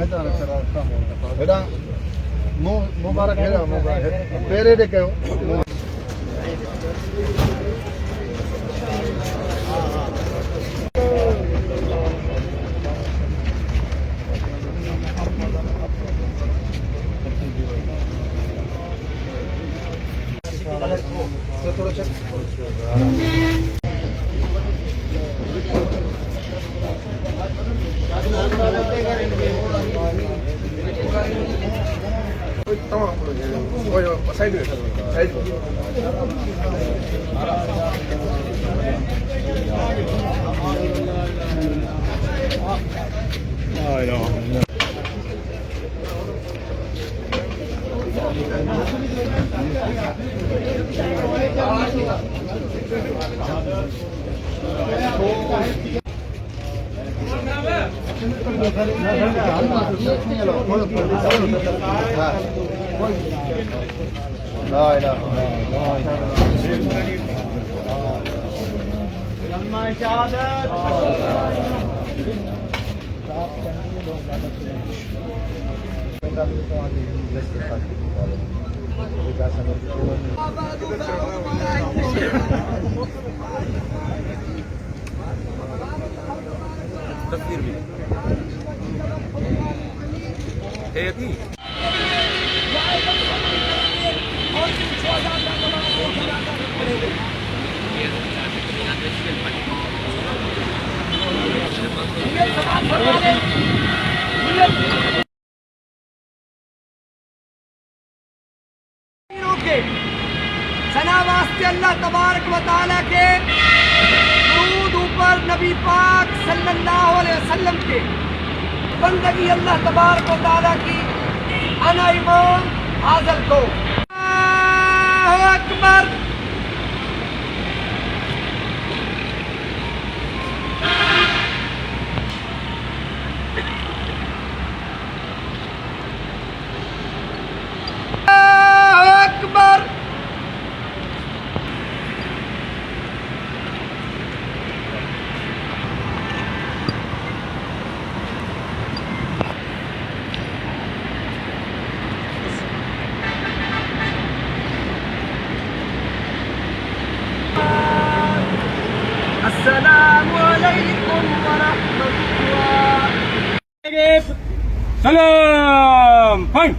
बेटा मुबारक है मुबारक पेरे दे कहो थोड़ा चेक साइड में साइड तस्वीर भी है थी सना वास्ते अल्लाह तबारक व तआला के दुरूद ऊपर नबी पाक सल्लल्लाहु अलैहि वसल्लम के बंदगी अल्लाह तबारक व तआला की अना इमाम हाज़िर को अल्लाहु अकबर। अस्सलामु अलैकुम व रहमतुल्लाह। सलाम फाइन।